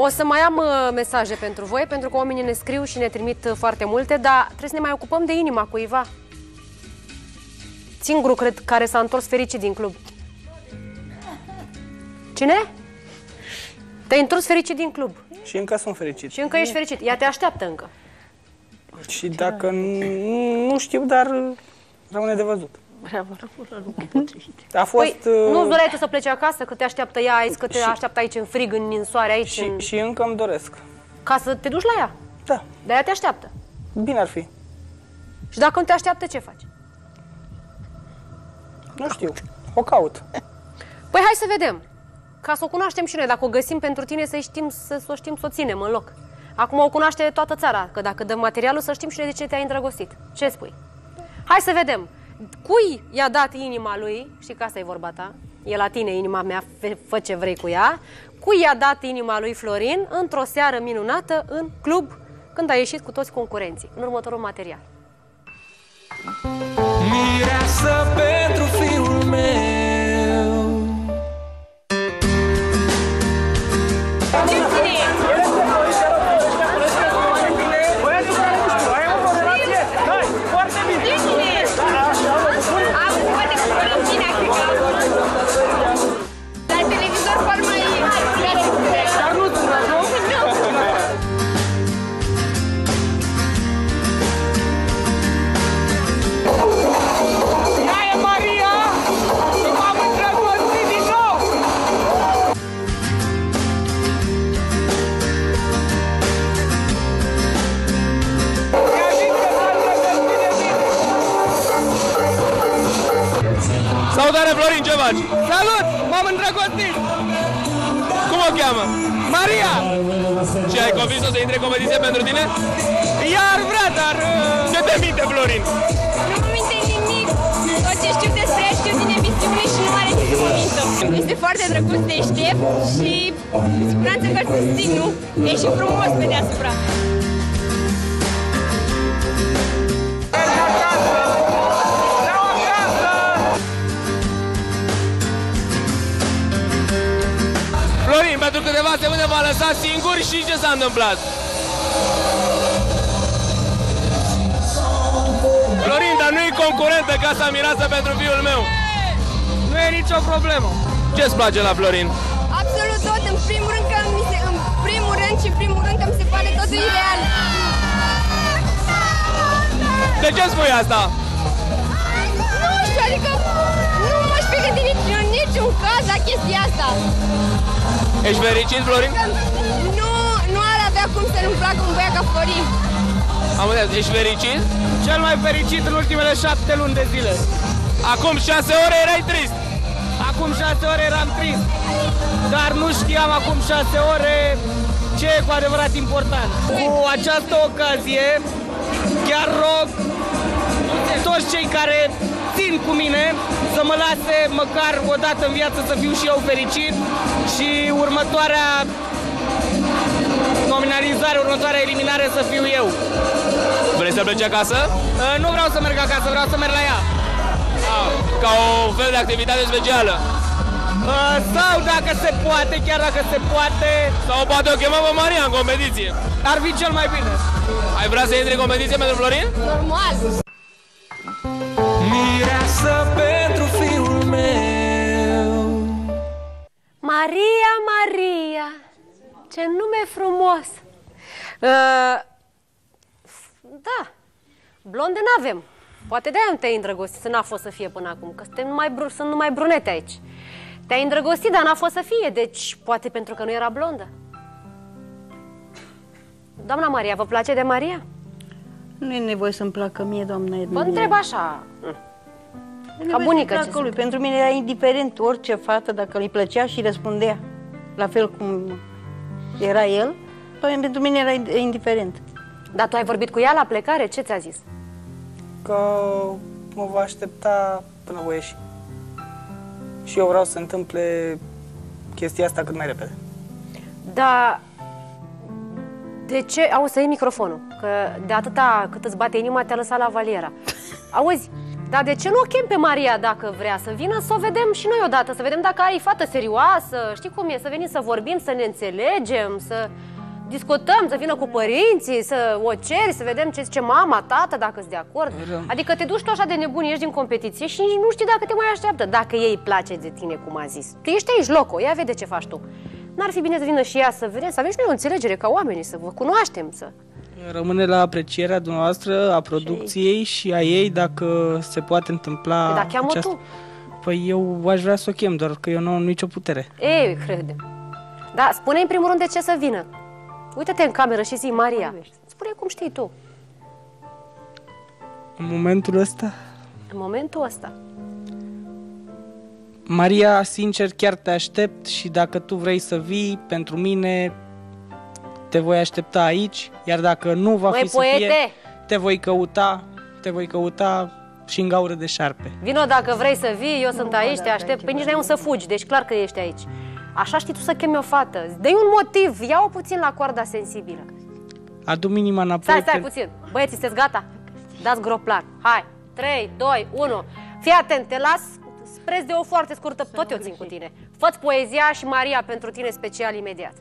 O să mai am mesaje pentru voi, pentru că oamenii ne scriu și ne trimit foarte multe, dar trebuie să ne mai ocupăm de inima cuiva. Singurul, cred, care s-a întors fericit din club. Cine? Te-ai întors fericit din club. Și încă sunt fericit. Și încă ești fericit. Ea te așteaptă încă. Și dacă nu știu, dar rămâne de văzut. A fost... Păi, nu-ți doreai tu să pleci acasă, că te așteaptă ea aici, că te așteaptă aici în frig, în soare, aici... Și încă îmi doresc. Ca să te duci la ea? Da. Dar ea te așteaptă. Bine ar fi. Și dacă nu te așteaptă, ce faci? Nu știu. O caut. Păi hai să vedem. Ca să o cunoaștem și noi, dacă o găsim pentru tine, să o știm să o ținem în loc. Acum o cunoaște toată țara, că dacă dăm materialul, să știm și noi de ce te-ai îndrăgostit. Ce spui? Hai să vedem. Cui i-a dat inima lui, știi că asta e vorba ta, e la tine inima mea, fă ce vrei cu ea, cui i-a dat inima lui Florin într-o seară minunată în club, când a ieșit cu toți concurenții, în următorul material. Mireasă pentru fiul meu. Salutare, Florin, ce faci? Salut! M-am îndrăgostit! Cum o cheamă? Maria! Și ai convins-o să intre în competiție pentru tine? Ea ar vrea, dar... Ce te minte, Florin? Nu mă minte nimic. Tot ce știu despre ea știu din emisiune și nu are ce să mă mintă. Este foarte drăguț, deștept și cu siguranță că îl susțin, nu? E și frumos pe deasupra. Florin, pentru câteva secunde v-a lăsat singur și ce s-a întâmplat? Florin, dar nu e concurentă Casa Mireasă pentru fiul meu. Nu e nicio problemă. Ce-ți place la Florin? Absolut tot. În primul rând că mi se pare totul ideal. De ce spui asta? Nu știu, adică nu m-aș fi gândit în niciun caz la chestia asta. Ești fericit, Florin? Nu ar avea cum să nu-mi placă un băiat ca Florin. Am înțeles, ești fericit? Cel mai fericit în ultimele 7 luni de zile. Acum 6 ore erai trist. Acum 6 ore eram trist. Dar nu știam acum 6 ore ce e cu adevărat important. Cu această ocazie, chiar rog toți cei care țin cu mine să mă lase măcar o dată în viață să fiu și eu fericit și următoarea nominalizare, următoarea eliminare să fiu eu. Vrei să pleci acasă? Nu vreau să merg acasă, vreau să merg la ea. Ca o fel de activitate specială? Sau dacă se poate, chiar dacă se poate. Sau poate o chemăm pe Maria în competiție. Ar fi cel mai bine. Ai vrea să intri în competiție pentru Florin? Normal. Mireasă pentru fiul meu. Maria, Maria, ce nume frumos! Da, blonde n-avem. Poate de-aia nu te-ai îndrăgostit, să n-a fost să fie până acum, că sunt numai brunete aici. Te-ai îndrăgostit, dar n-a fost să fie, deci poate pentru că nu era blondă. Doamna Maria, vă place de Maria? Nu e nevoie să-mi placă mie, doamna Edmund. Vă întreb așa, ca bunică ce lui. Pentru mine era indiferent orice fată, dacă îi plăcea și răspundea la fel cum era el, pentru mine era indiferent. Dar tu ai vorbit cu ea la plecare? Ce ți-a zis? Că mă va aștepta până voi ieși. Și eu vreau să întâmple chestia asta cât mai repede. Da. De ce? Auzi, să iei microfonul, că de atâta cât îți bate inima te-a lăsat la valiera. Auzi, Dar de ce nu o chem pe Maria dacă vrea să vină să o vedem și noi odată, să vedem dacă ai fată serioasă, știi cum e, să venim să vorbim, să ne înțelegem, să discutăm, să vină cu părinții, să o ceri, să vedem ce zice mama, tata, dacă sunt de acord. Adică te duci tu așa de nebun, ești din competiție și nici nu știi dacă te mai așteaptă, dacă ei îi place de tine, cum a zis. Tu ești aici, loco, ia vede ce faci tu. N-ar fi bine să vină și ea să vedem, să avem și noi o înțelegere ca oamenii, să vă cunoaștem, să... Rămâne la aprecierea dumneavoastră a producției și a ei dacă se poate întâmpla Da, cheamă aceasta. tu. Păi eu aș vrea să o chem, doar că eu nu am nicio putere. Ei, crede. Da, spune în primul rând de ce să vină. Uită-te în cameră și zi, Maria. Spune cum știi tu. În momentul ăsta, În momentul ăsta. Maria, sincer, chiar te aștept și dacă tu vrei să vii, pentru mine te voi aștepta aici, iar dacă nu va Măi, fi să poete! fie, te voi căuta și în gaură de șarpe. Vino dacă vrei să vii, eu sunt aici, te aștept. Păi nici n-ai un să fugi, deci clar că ești aici. Așa știi tu să chemi o fată. Dă-i un motiv, ia-o puțin la coarda sensibilă. Adu-mi inima înapoi. Stai puțin. Băieți, sunteți gata? Dați groplan. Hai, 3, 2, 1. Fii atent, te las preț de o foarte scurtă, tot eu țin cu tine. Fă-ți poezia și Maria pentru tine special imediat.